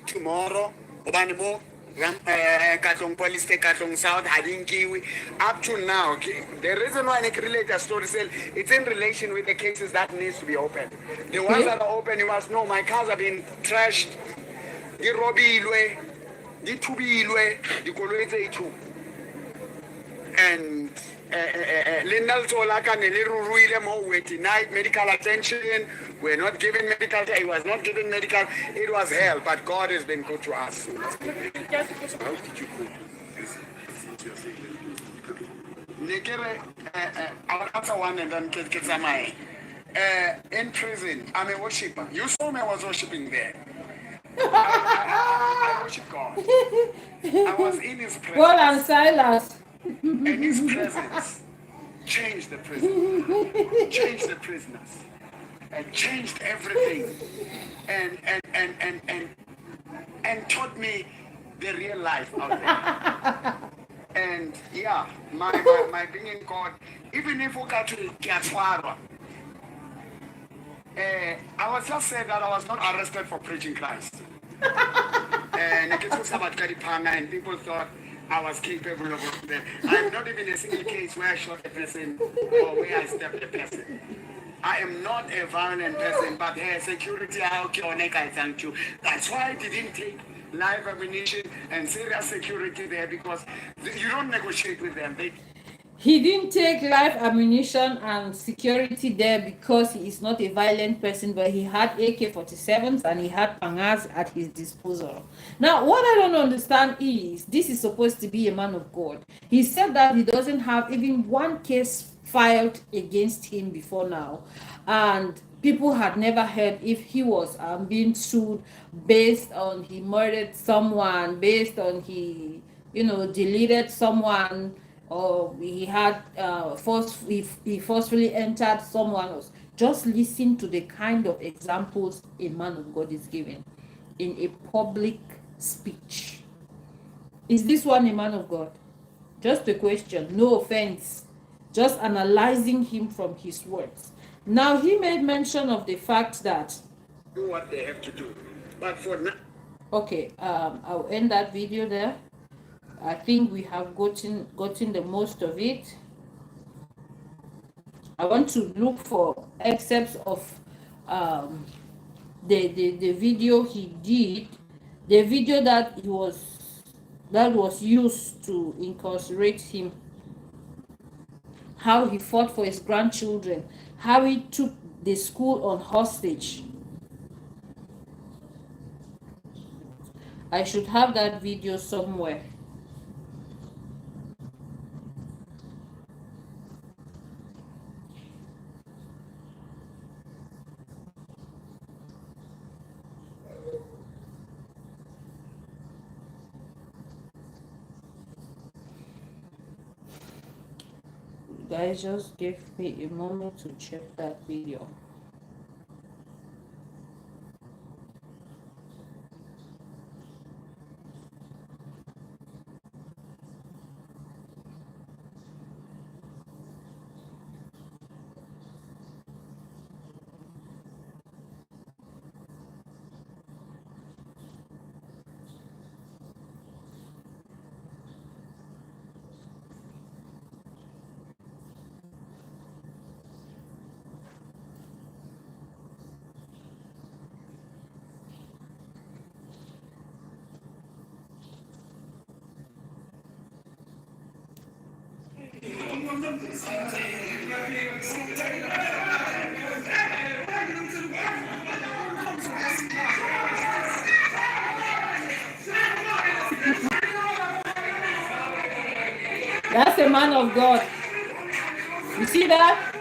tomorrow, Obanimo, Katong Police, Katong South, Hadinkiwi, up to now, the reason why I relate a story, it's in relation with the cases that needs to be open. The ones that are open, you must know, my cars have been trashed, the robilwe, the tubilwe, the kolweze itu. And Lindal Tolaka Neliruile Mo were denied medical attention. We're not given medical. He was not given medical. It was hell, but God has been good to us. How did you cope with this situation? I'll answer one and then get my. In prison, I'm a worshiper. You saw me, I was worshiping there. I worship God. I was in His presence. Paul and Silas. And His presence changed the prison, changed the prisoners, and changed everything, and taught me the real life out there. And yeah, my being in God, even if we got to Kiatwara, I was just saying that I was not arrested for preaching Christ. And people thought I was capable of that. I'm not even a single case where I shot a person or where I stabbed a person. I am not a violent person, but security, I thank you. That's why I didn't take live ammunition and serious security there, because you don't negotiate with them. He didn't take live ammunition and security there because he is not a violent person, but he had AK-47s and he had pangas at his disposal. Now, what I don't understand is, this is supposed to be a man of God. He said that he doesn't have even one case filed against him before now, and people had never heard if he was being sued based on he murdered someone, based on he deleted someone, or he had he forcefully entered someone else. Just listen to the kind of examples a man of God is giving in a public speech. Is this one a man of God? Just a question, no offense, just analyzing him from his words. Now, he made mention of the fact that do what they have to do, but for now. Okay, I'll end that video there. I think we have gotten the most of it. I want to look for excerpts of the video he did, the video that was used to incarcerate him, how he fought for his grandchildren, how he took the school on hostage. I should have that video somewhere. Guys, just give me a moment to check that video. That's a man of God. You see that?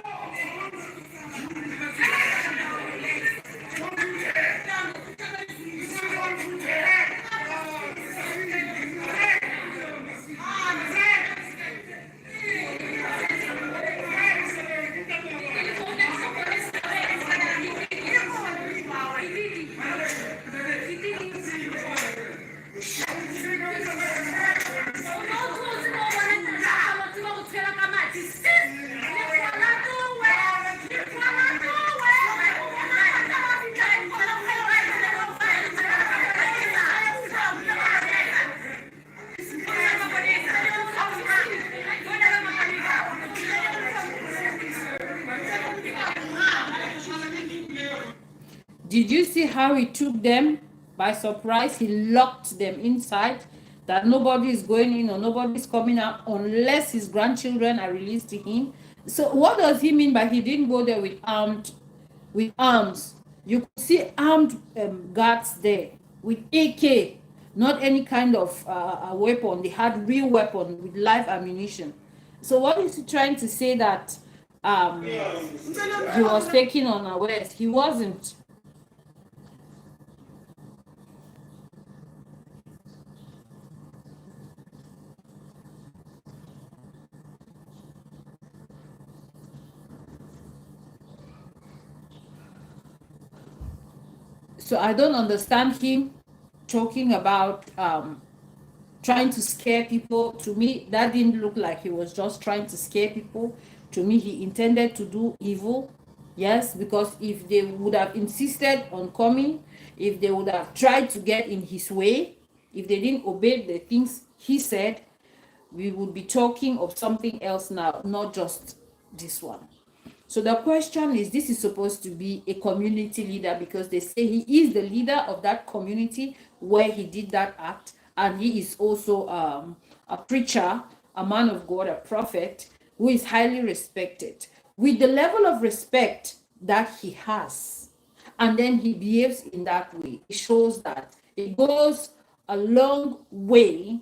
Did you see how he took them by surprise? He locked them inside, that nobody is going in or nobody is coming out unless his grandchildren are released to him. So what does he mean by he didn't go there with arms? You could see armed guards there with AK, not any kind of a weapon. They had real weapon with live ammunition. So what is he trying to say, that he was taken unawares? He wasn't. So I don't understand him talking about trying to scare people. To me, that didn't look like he was just trying to scare people. To me, he intended to do evil. Yes, because if they would have insisted on coming, if they would have tried to get in his way, if they didn't obey the things he said, we would be talking of something else now, not just this one. So the question is, this is supposed to be a community leader, because they say he is the leader of that community where he did that act, and he is also a preacher, a man of God, a prophet who is highly respected. With the level of respect that he has, and then he behaves in that way, it shows that it goes a long way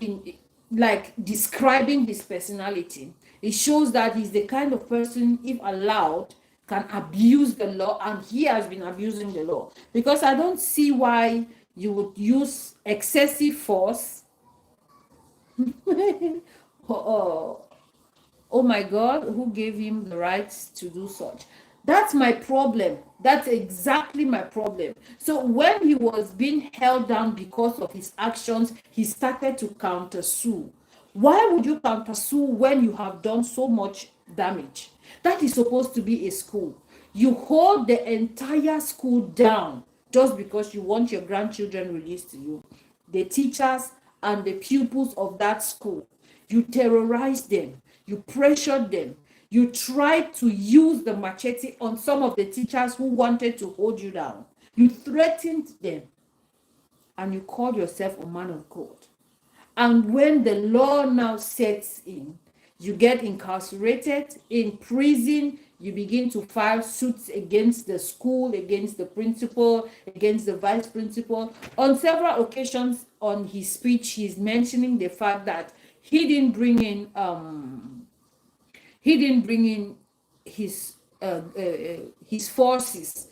in like describing his personality. It shows that he's the kind of person, if allowed, can abuse the law, and he has been abusing the law. Because I don't see why you would use excessive force. oh, oh my God, who gave him the rights to do such? That's my problem. That's exactly my problem. So when he was being held down because of his actions, he started to countersue. Why would you countersue when you have done so much damage? That is supposed to be a school. You hold the entire school down just because you want your grandchildren released to you. The teachers and the pupils of that school, you terrorize them, you pressure them, you tried to use the machete on some of the teachers who wanted to hold you down. You threatened them, and you called yourself a man of God. And when the law now sets in, you get incarcerated in prison. You begin to file suits against the school, against the principal, against the vice principal. On several occasions on his speech, he's mentioning the fact that he didn't bring in his forces.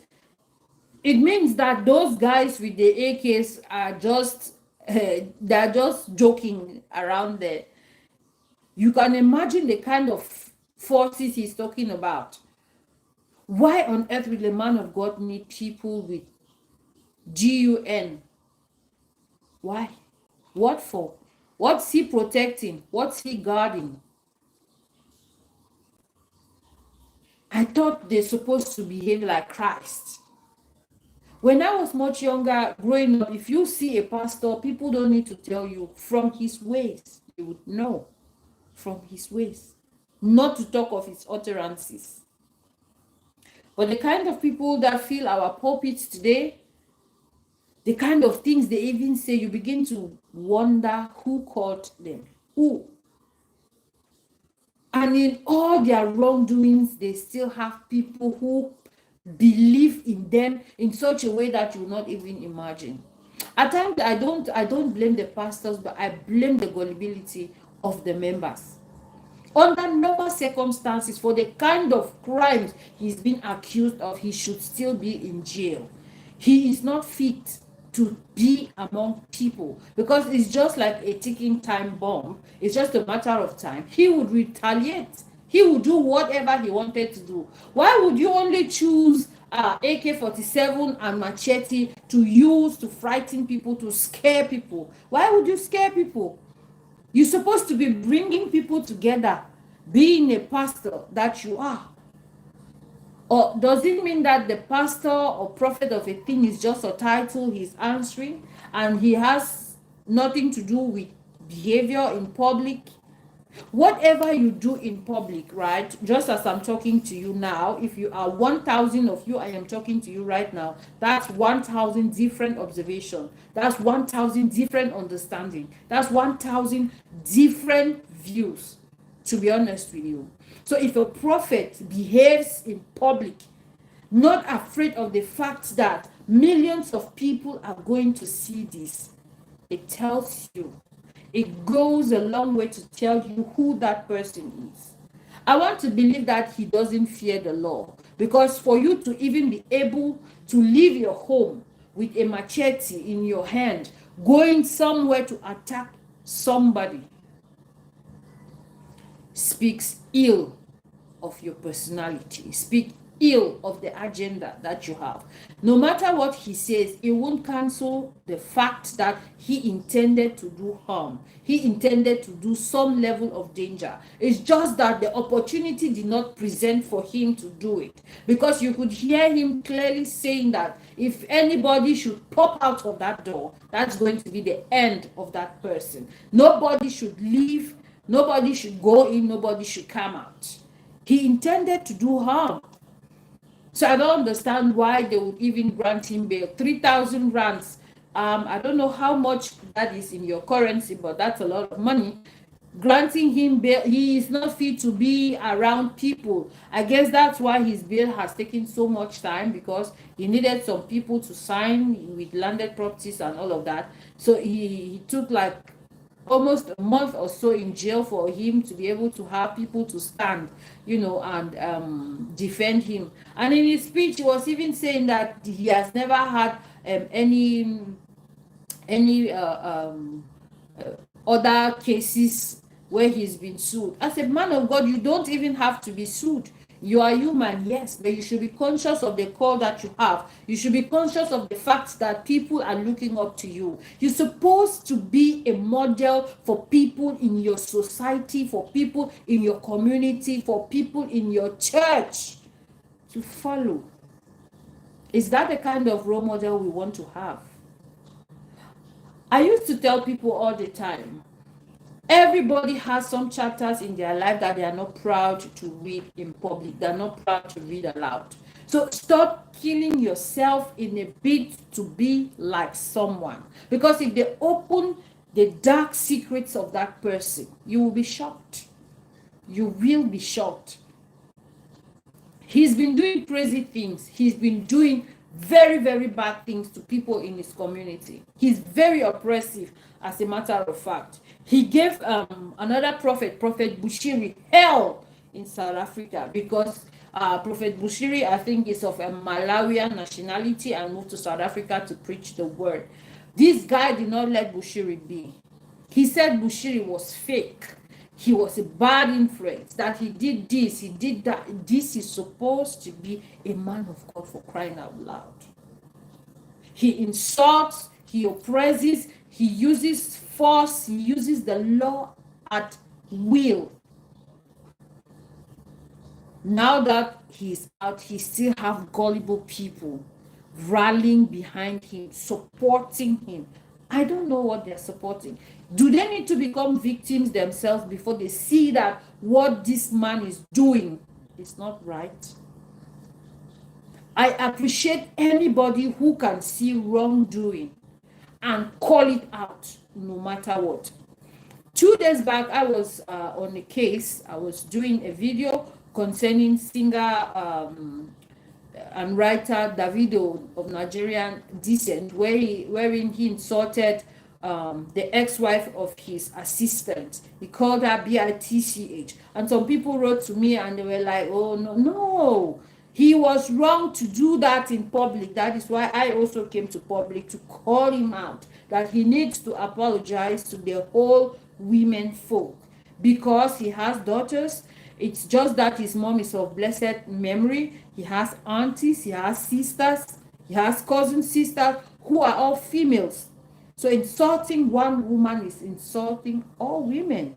It means that those guys with the AKs are just they're just joking around there. You can imagine the kind of forces he's talking about. Why on earth will a man of God need people with GUN? Why? What for? What's he protecting? What's he guarding? I thought they're supposed to behave like Christ. When I was much younger, growing up, if you see a pastor, people don't need to tell you from his ways. You would know from his ways, not to talk of his utterances. But the kind of people that fill our pulpits today, the kind of things they even say, you begin to wonder who called them. Who? And in all their wrongdoings, they still have people who believe in them in such a way that you will not even imagine. At times, I don't blame the pastors, but I blame the gullibility of the members. Under normal circumstances, for the kind of crimes he's been accused of, he should still be in jail. He is not fit to be among people, because it's just like a ticking time bomb. It's just a matter of time. He would retaliate. He would do whatever he wanted to do. Why would you only choose AK-47 and machete to use to frighten people, to scare people? Why would you scare people? You're supposed to be bringing people together, being a pastor that you are. Or does it mean that the pastor or prophet of a thing is just a title he's answering, and he has nothing to do with behavior in public? Whatever you do in public, right? Just as I'm talking to you now, if you are 1,000 of you, I am talking to you right now, that's 1,000 different observation. That's 1,000 different understanding. That's 1,000 different views, to be honest with you. So if a prophet behaves in public, not afraid of the fact that millions of people are going to see this, it tells you, it goes a long way to tell you who that person is. I want to believe that he doesn't fear the law, because for you to even be able to leave your home with a machete in your hand, going somewhere to attack somebody, speaks ill of your personality, speak ill of the agenda that you have. No matter what he says, it won't cancel the fact that he intended to do harm. He intended to do some level of danger. It's just that the opportunity did not present for him to do it, because you could hear him clearly saying that if anybody should pop out of that door, that's going to be the end of that person. Nobody should leave, nobody should go in, nobody should come out. He intended to do harm. So I don't understand why they would even grant him bail. 3,000 rands. I don't know how much that is in your currency, but that's a lot of money. Granting him bail, he is not fit to be around people. I guess that's why his bail has taken so much time, because he needed some people to sign with landed properties and all of that. So he took like almost a month or so in jail for him to be able to have people to stand, and defend him. And in his speech, he was even saying that he has never had any other cases where he's been sued. As a man of God, you don't even have to be sued. You are human, yes, but you should be conscious of the call that you have. You should be conscious of the fact that people are looking up to you. You're supposed to be a model for people in your society, for people in your community, for people in your church to follow. Is that the kind of role model we want to have? I used to tell people all the time, everybody has some chapters in their life that they are not proud to read in public. They're not proud to read aloud. So stop killing yourself in a bid to be like someone. Because if they open the dark secrets of that person, you will be shocked. You will be shocked. He's been doing crazy things. He's been doing very, very bad things to people in his community. He's very oppressive, as a matter of fact. He gave another prophet, Prophet Bushiri, hell in South Africa, because Prophet Bushiri, I think, is of a Malawian nationality and moved to South Africa to preach the word. This guy did not let Bushiri be. He said Bushiri was fake. He was a bad influence, that he did this, he did that. This is supposed to be a man of God, for crying out loud. He insults, he oppresses, he uses force, he uses the law at will. Now that he's out, he still have gullible people rallying behind him, supporting him. I don't know what they're supporting. Do they need to become victims themselves before they see that what this man is doing is not right? I appreciate anybody who can see wrongdoing and call it out, no matter what. 2 days back, I was on a case. I was doing a video concerning singer and writer Davido of Nigerian descent, wherein he insulted the ex-wife of his assistant. He called her bitch, and some people wrote to me and they were like, oh no, he was wrong to do that in public. That is why I also came to public to call him out, that he needs to apologize to the whole women folk, because he has daughters. It's just that his mom is of blessed memory. He has aunties, he has sisters, he has cousin sisters who are all females. So insulting one woman is insulting all women.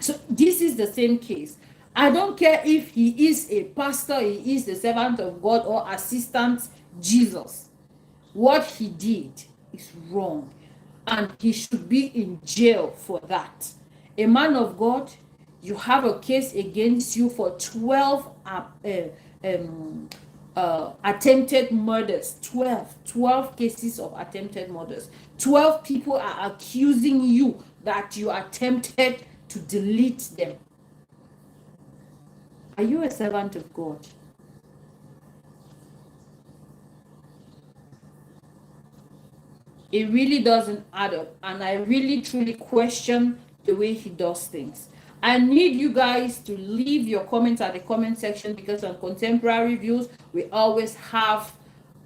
So this is the same case. I don't care if he is a pastor, he is the servant of God, or assistant Jesus. What he did is wrong, and he should be in jail for that. A man of God, you have a case against you for 12 attempted murders. 12 cases of attempted murders. 12 people are accusing you that you attempted to delete them. Are you a servant of God? It really doesn't add up, and I really truly question the way he does things. I need you guys to leave your comments at the comment section, because on Contemporary Views we always have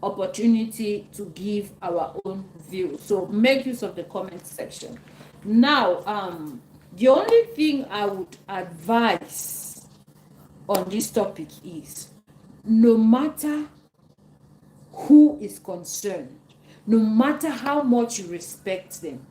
opportunity to give our own view, so make use of the comment section. Now the only thing I would advise on this topic is, no matter who is concerned, no matter how much you respect them,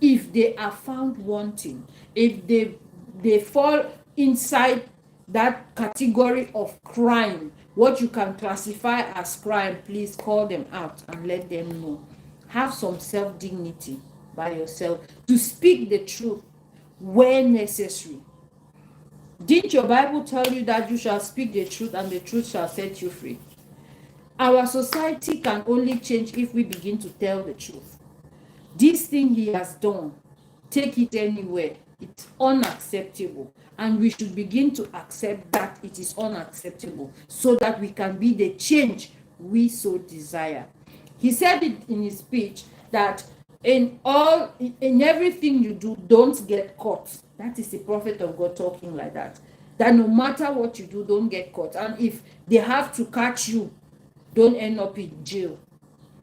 if they are found wanting, if they fall inside that category of crime, what you can classify as crime, please call them out and let them know. Have some self-dignity by yourself to speak the truth where necessary. Didn't your Bible tell you that you shall speak the truth and the truth shall set you free? Our society can only change if we begin to tell the truth. This thing he has done, take it anywhere, it's unacceptable, and we should begin to accept that it is unacceptable, so that we can be the change we so desire. He said it in his speech that in everything you do, don't get caught. That is the prophet of God talking like that. That no matter what you do, don't get caught, and if they have to catch you, don't end up in jail.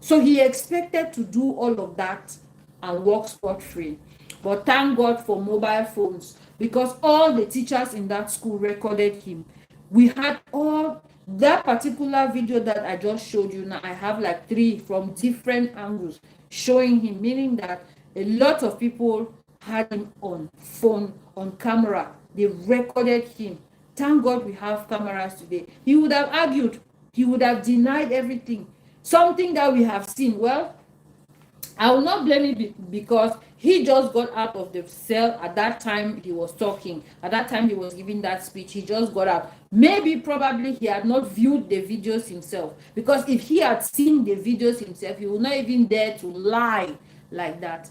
So he expected to do all of that and walk scot-free. But thank God for mobile phones, because all the teachers in that school recorded him. We had all that particular video that I just showed you. Now I have like 3 from different angles showing him, meaning that a lot of people had him on phone, on camera. They recorded him. Thank God we have cameras today. He would have argued, he would have denied everything. Something that we have seen. Well, I will not blame him because he just got out of the cell at that time he was talking. At that time he was giving that speech. He just got out. Maybe, probably, he had not viewed the videos himself. Because if he had seen the videos himself, he would not even dare to lie like that.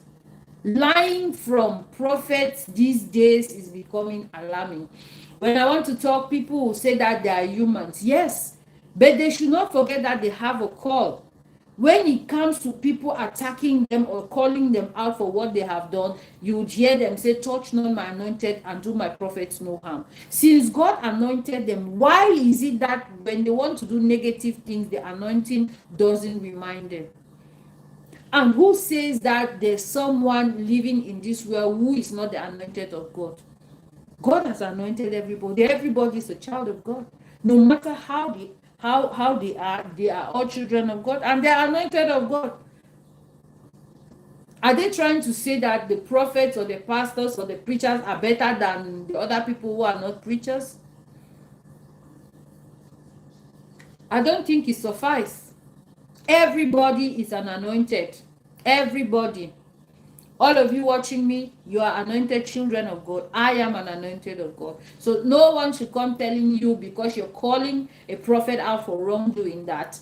Lying from prophets these days is becoming alarming. When I want to talk, people will say that they are humans. Yes, but they should not forget that they have a call. When it comes to people attacking them or calling them out for what they have done, you would hear them say, touch not my anointed and do my prophets no harm. Since God anointed them, why is it that when they want to do negative things, the anointing doesn't remind them? And who says that there's someone living in this world who is not the anointed of God? God has anointed everybody. Everybody is a child of God. No matter how they are all children of God, and they are anointed of God. Are they trying to say that the prophets or the pastors or the preachers are better than the other people who are not preachers? I don't think it suffices. Everybody is an anointed. Everybody. All of you watching me, you are anointed children of God. I am an anointed of God. So no one should come telling you, because you're calling a prophet out for wrongdoing, that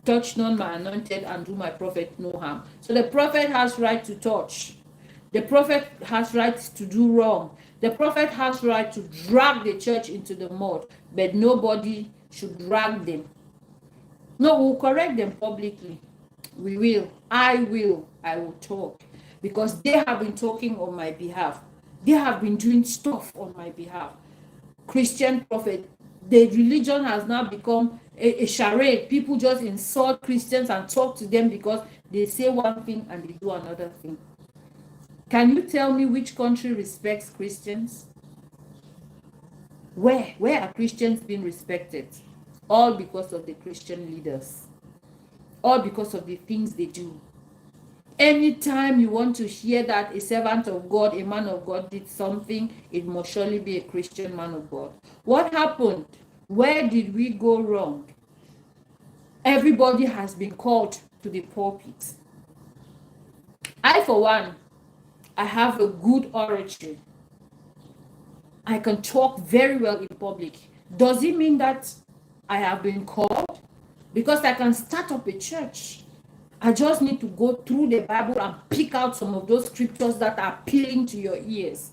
touch not my anointed and do my prophet no harm. So the prophet has right to touch. The prophet has right to do wrong. The prophet has right to drag the church into the mud, but nobody should drag them. No, we'll correct them publicly. I will talk, because they have been talking on my behalf. They have been doing stuff on my behalf. Christian prophet, the religion has now become a charade. People just insult Christians and talk to them because they say one thing and they do another thing. Can you tell me which country respects Christians? Where are Christians being respected? All because of the Christian leaders. All because of the things they do. Anytime you want to hear that a servant of God, a man of God did something, it must surely be a Christian man of God. What happened? Where did we go wrong? Everybody has been called to the pulpit. I, for one, I have a good oratory. I can talk very well in public. Does it mean that I have been called? Because I can start up a church. I just need to go through the Bible and pick out some of those scriptures that are appealing to your ears.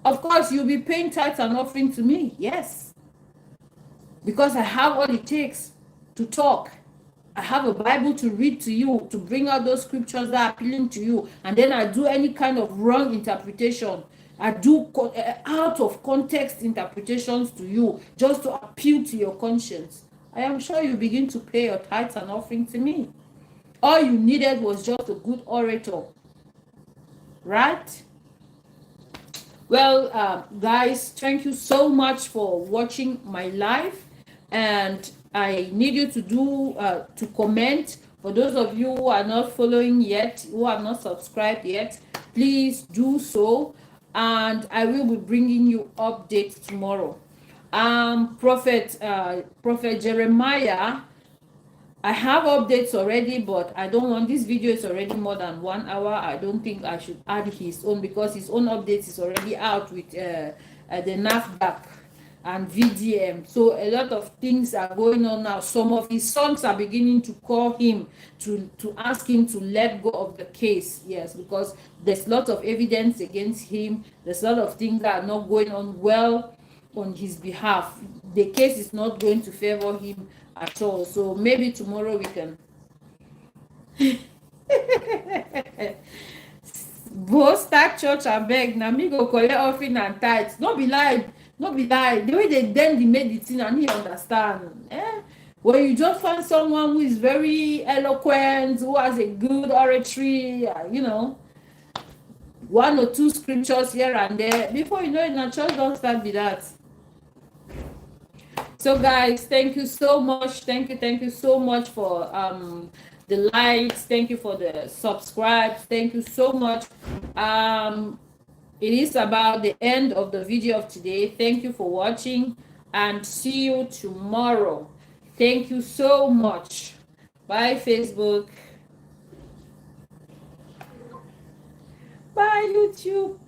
Of course, you'll be paying tithes and offering to me, yes. Because I have what it takes to talk. I have a Bible to read to you, to bring out those scriptures that are appealing to you. And then I do any kind of wrong interpretation. I do out of context interpretations to you, just to appeal to your conscience. I am sure you begin to pay your tithes and offering to me. All you needed was just a good orator, right? Well, guys, thank you so much for watching my live, and I need you to do to comment. For those of you who are not following yet, who are not subscribed yet, please do so, and I will be bringing you updates tomorrow. Prophet Jeremiah, I have updates already, but I don't want, this video is already more than 1 hour. I don't think I should add his own, because his own updates is already out with the NAFDAC and VDM. So a lot of things are going on now. Some of his sons are beginning to call him to ask him to let go of the case. Yes, because there's a lot of evidence against him. There's a lot of things that are not going on well on his behalf. The case is not going to favor him at all. So maybe tomorrow we can go start church. Abeg, na me go collect offering and tithes. No be lie, no be lie. The way they then the medicine and he understand. When you just find someone who is very eloquent, who has a good oratory, you know, one or two scriptures here and there, before you know it, na church don start be that. So guys, thank you so much. Thank you so much for the likes. Thank you for the subscribes. Thank you so much. It is about the end of the video of today. Thank you for watching, and see you tomorrow. Thank you so much. Bye Facebook. Bye YouTube.